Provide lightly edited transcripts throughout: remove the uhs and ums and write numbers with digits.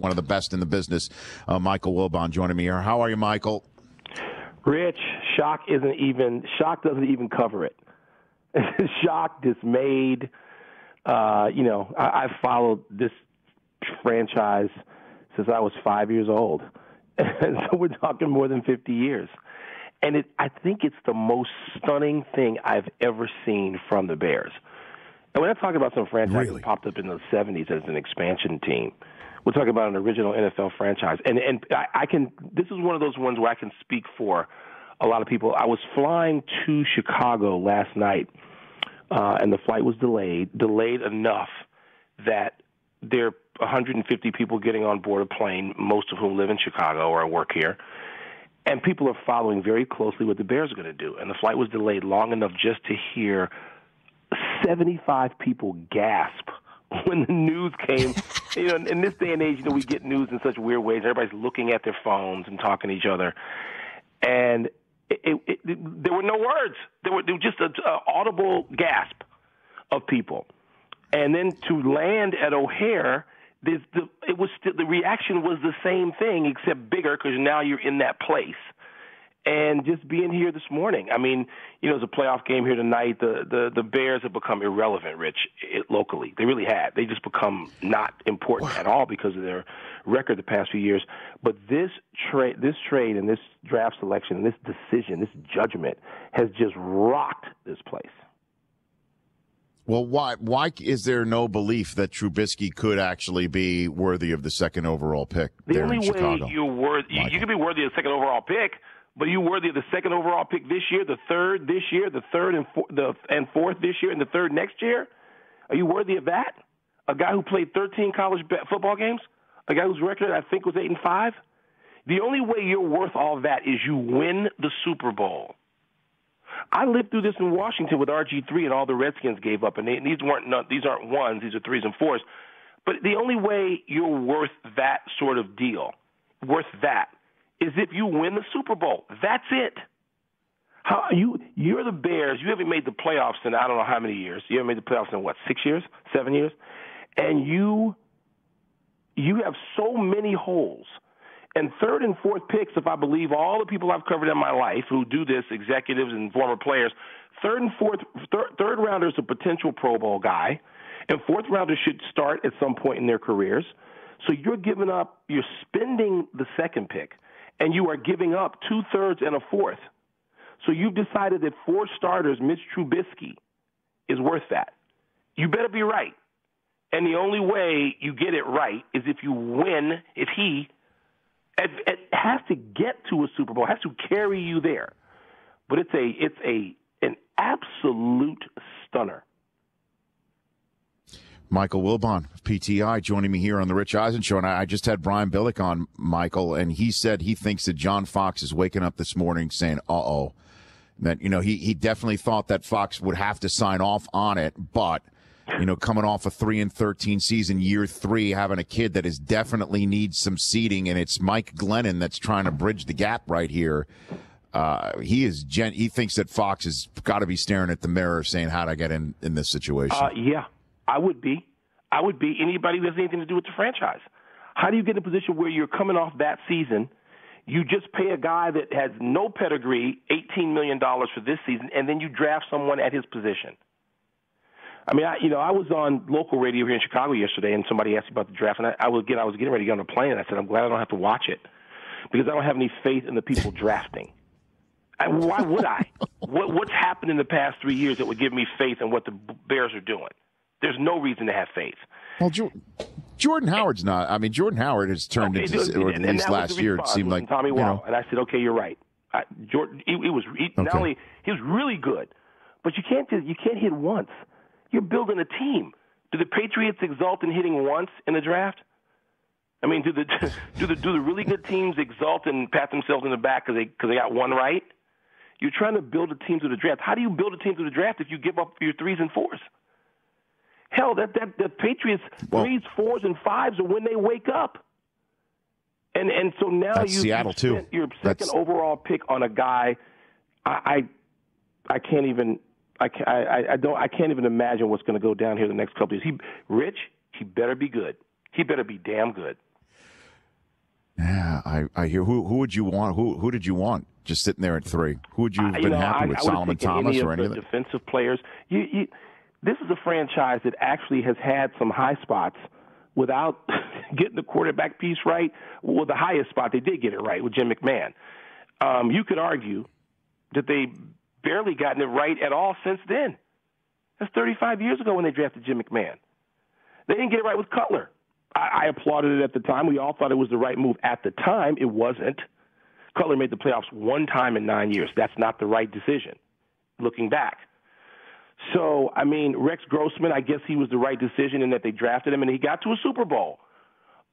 one of the best in the business, Michael Wilbon, joining me here. How are you, Michael? Rich, shock doesn't even cover it. Shock, dismayed. I've followed this franchise since I was 5 years old. And so we're talking more than 50 years. And I think it's the most stunning thing I've ever seen from the Bears. And when I talk about some franchise that popped up in the 70s as an expansion team, we're talking about an original NFL franchise. And this is one of those ones where I can speak for a lot of people. I was flying to Chicago last night, and the flight was delayed enough that there are 150 people getting on board a plane, most of whom live in Chicago or work here. And people are following very closely what the Bears are going to do. And the flight was delayed long enough just to hear 75 people gasp when the news came. In this day and age, we get news in such weird ways. Everybody's looking at their phones and talking to each other. And there were no words. There were just an audible gasp of people. And then to land at O'Hare, the reaction was the same thing except bigger because now you're in that place. And just being here this morning, it's a playoff game here tonight. The Bears have become irrelevant, Rich, locally. They really have. They just become not important at all because of their record the past few years. But this trade and this draft selection and this decision, this judgment has just rocked this place. Well, why is there no belief that Trubisky could actually be worthy of the second overall pick there in Chicago? The only way you could be worthy of the second overall pick, but are you worthy of the second overall pick this year, the third this year, the third and fourth this year, and the third next year? Are you worthy of that? A guy who played 13 college football games? A guy whose record, I think, was 8-5? The only way you're worth all that is you win the Super Bowl. I lived through this in Washington with RG3 and all the Redskins gave up, and these aren't ones, these are threes and fours. But the only way you're worth that sort of deal, is if you win the Super Bowl. That's it. You're the Bears. You haven't made the playoffs in I don't know how many years. You haven't made the playoffs in, 6 years, 7 years? And you have so many holes. And third and fourth picks, if I believe all the people I've covered in my life who do this, executives and former players, third rounder is a potential Pro Bowl guy, and fourth rounder should start at some point in their careers. So you're spending the second pick, and you are giving up 2/3 and a fourth. So you've decided that 4 starters, Mitch Trubisky, is worth that. You better be right. And the only way you get it right is if you win, if he it has to get to a Super Bowl, it has to carry you there. But it's an absolute stunner. Michael Wilbon, PTI, joining me here on the Rich Eisen Show. And I just had Brian Billick on, Michael, and he said he thinks that John Fox is waking up this morning saying, uh-oh. That, he definitely thought that Fox would have to sign off on it, but coming off a 3-13 season, year 3, having a kid that is definitely needs some seeding, and it's Mike Glennon that's trying to bridge the gap right here. He thinks that Fox has got to be staring at the mirror saying, how'd I get in this situation? Yeah, I would be. Anybody who has anything to do with the franchise. How do you get in a position where you're coming off that season, you just pay a guy that has no pedigree $18 million for this season, and then you draft someone at his position? I was on local radio here in Chicago yesterday, and somebody asked me about the draft, and I was getting ready to get on a plane, and I said, I'm glad I don't have to watch it because I don't have any faith in the people drafting. Why would I? What's happened in the past 3 years that would give me faith in what the Bears are doing? There's no reason to have faith. Well, Jordan Howard's not. Jordan Howard has turned into, or at least last year, it seemed like Tommy Wall. And I said, okay, you're right. Jordan, not only he was really good, but you can't hit once. You're building a team. Do the Patriots exult in hitting once in the draft? Do the really good teams exult and pat themselves in the back because they got one right? You're trying to build a team through the draft. How do you build a team through the draft if you give up your 3s and 4s? Hell, the Patriots 3s, 4s, and 5s are when they wake up. And so now Seattle too. Your second overall pick on a guy. I can't even. I can't even imagine what's going to go down here the next couple of years. He better be good. He better be damn good. Yeah, I hear. Who would you want? Who did you want just sitting there at 3? Who would you have been happy with? I Solomon Thomas or any of the the defensive players? This is a franchise that actually has had some high spots without getting the quarterback piece right. Well, the highest spot they did get it right with Jim McMahon. You could argue that they barely gotten it right at all since then. That's 35 years ago when they drafted Jim McMahon. They didn't get it right with Cutler. I applauded it at the time. We all thought it was the right move at the time. It wasn't. Cutler made the playoffs one time in 9 years. That's not the right decision, looking back. So, I mean, Rex Grossman, I guess he was the right decision in that they drafted him, and he got to a Super Bowl.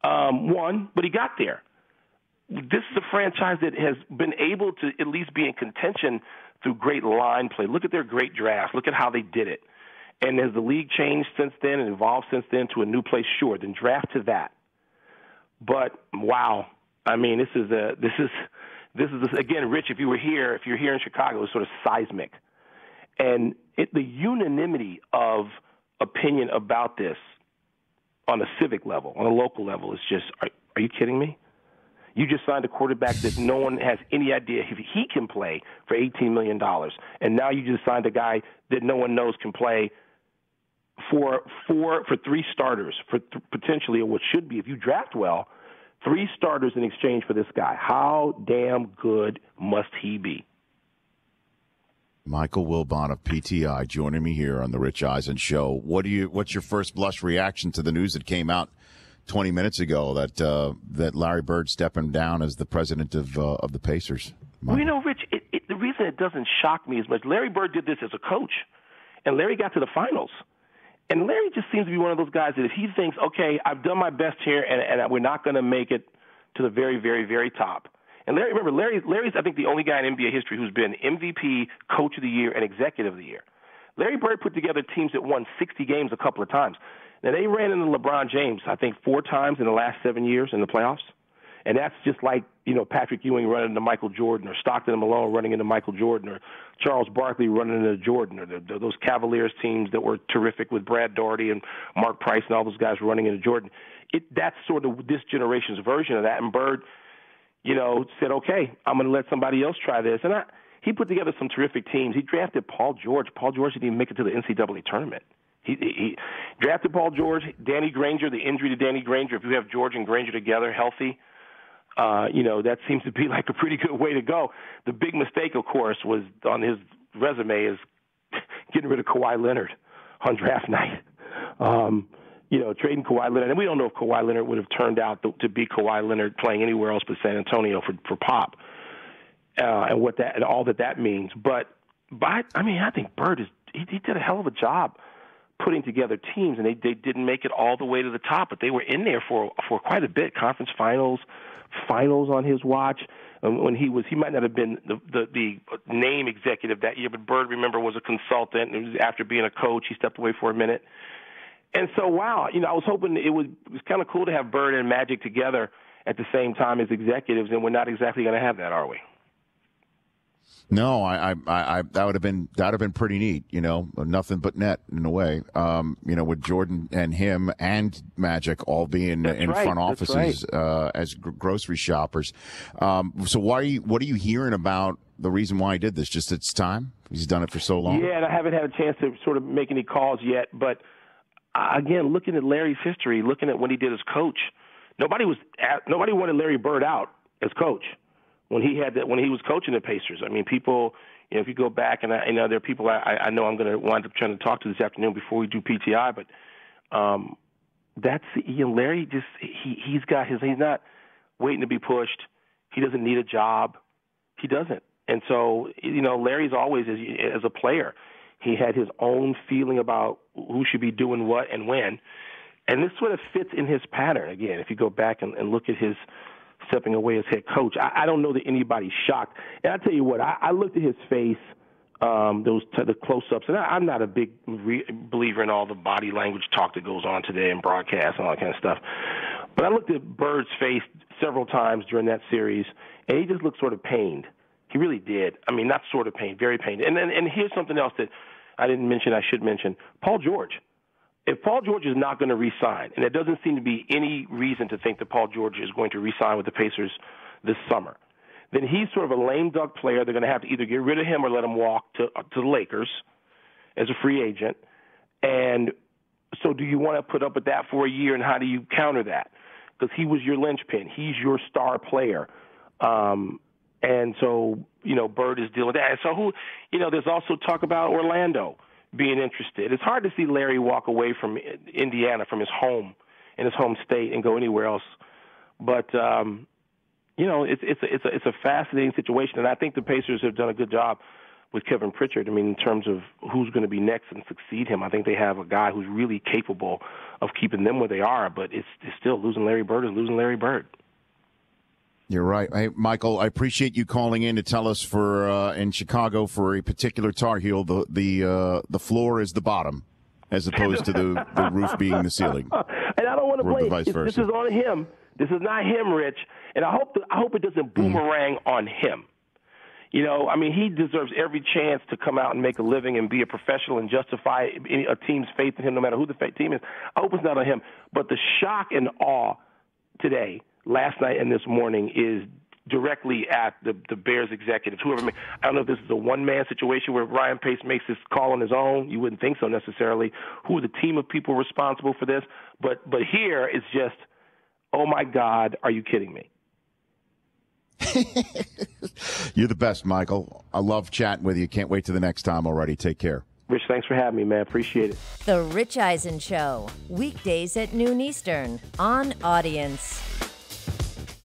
Won, but he got there. This is a franchise that has been able to at least be in contention through great line play. Look at their great draft. Look at how they did it. And has the league changed since then and evolved since then to a new place? Sure, then draft to that. But wow, I mean, this is again, Rich. If you're here in Chicago, it's sort of seismic, and the unanimity of opinion about this on a civic level, on a local level, is just, are you kidding me? You just signed a quarterback that no one has any idea if he can play for $18 million, and now you just signed a guy that no one knows can play for 3 starters, for potentially what should be, if you draft well, 3 starters in exchange for this guy. How damn good must he be? Michael Wilbon of PTI joining me here on the Rich Eisen Show. What's your first blush reaction to the news that came out 20 minutes ago that Larry Bird stepping down as the president of the Pacers? Well, Rich, the reason it doesn't shock me as much, Larry Bird did this as a coach, and Larry got to the finals. And Larry just seems to be one of those guys that if he thinks, okay, I've done my best here, and we're not going to make it to the very, very, very top. And Larry's, I think, the only guy in NBA history who's been MVP, Coach of the Year, and Executive of the Year. Larry Bird put together teams that won 60 games a couple of times. Now, they ran into LeBron James, I think, 4 times in the last 7 years in the playoffs. And that's just like, Patrick Ewing running into Michael Jordan, or Stockton and Malone running into Michael Jordan, or Charles Barkley running into Jordan, or those Cavaliers teams that were terrific with Brad Daugherty and Mark Price and all those guys running into Jordan. That's sort of this generation's version of that. And Bird, said, okay, I'm going to let somebody else try this. And he put together some terrific teams. He drafted Paul George. Paul George didn't even make it to the NCAA tournament. He drafted Paul George, Danny Granger, the injury to Danny Granger. If you have George and Granger together healthy, that seems to be like a pretty good way to go. The big mistake, of course, was on his resume is getting rid of Kawhi Leonard on draft night. Trading Kawhi Leonard. And we don't know if Kawhi Leonard would have turned out to be Kawhi Leonard playing anywhere else but San Antonio for Pop, and what that and all that means. But I think Bird he did a hell of a job putting together teams, and they didn't make it all the way to the top, but they were in there for quite a bit. Conference finals on his watch. When he might not have been the name executive that year, but Bird, remember, was a consultant. And it was after being a coach, he stepped away for a minute. And so, wow, I was hoping it was kind of cool to have Bird and Magic together at the same time as executives, and we're not exactly going to have that, are we? No, I that would have been pretty neat, nothing but net in a way, with Jordan and him and Magic all being in front offices as grocery shoppers. So what are you hearing about the reason why he did this? Just it's time? He's done it for so long. Yeah, and I haven't had a chance to sort of make any calls yet, but again, looking at Larry's history, looking at what he did as coach, nobody wanted Larry Bird out as coach when he was coaching the Pacers. I mean, people, if you go back, and there are people I know I'm going to wind up trying to talk to this afternoon before we do PTI, but that's Larry. Just he's not waiting to be pushed. He doesn't need a job. He doesn't, and so Larry's always as a player. He had his own feeling about who should be doing what and when. And this sort of fits in his pattern. Again, if you go back and look at his stepping away as head coach, I don't know that anybody's shocked. And I tell you what, I looked at his face, the close-ups, and I'm not a big believer in all the body language talk that goes on today in broadcast and all that kind of stuff. But I looked at Bird's face several times during that series, and he just looked sort of pained. He really did. I mean, not sort of pained, very pained. And here's something else that I didn't mention, I should mention. Paul George. if Paul George is not going to re-sign, and there doesn't seem to be any reason to think that Paul George is going to re-sign with the Pacers this summer, then he's sort of a lame duck player. They're going to have to either get rid of him or let him walk to the Lakers as a free agent. And so do you want to put up with that for a year, and how do you counter that? Because he was your linchpin. He's your star player. And so, Bird is dealing with that. And so there's also talk about Orlando being interested. It's hard to see Larry walk away from Indiana, from his home, in his home state, and go anywhere else. But, it's a fascinating situation. And I think the Pacers have done a good job with Kevin Pritchard. I mean, in terms of who's going to be next and succeed him, I think they have a guy who's really capable of keeping them where they are, but it's still losing Larry Bird is losing Larry Bird. You're right. Hey, Michael, I appreciate you calling in to tell us for in Chicago for a particular Tar Heel, the floor is the bottom as opposed to the roof being the ceiling. And I don't want to blame. This is on him. This is not him, Rich. And I hope it doesn't boomerang on him. He deserves every chance to come out and make a living and be a professional and justify a team's faith in him, no matter who the team is. I hope it's not on him. But the shock and awe today, last night and this morning, is directly at the Bears executives. I don't know if this is a one-man situation where Ryan Pace makes this call on his own. You wouldn't think so necessarily. Who are the team of people responsible for this? But here it's just, oh, my God, are you kidding me? You're the best, Michael. I love chatting with you. Can't wait till the next time already. Take care. Rich, thanks for having me, man. Appreciate it. The Rich Eisen Show, weekdays at noon Eastern on Audience.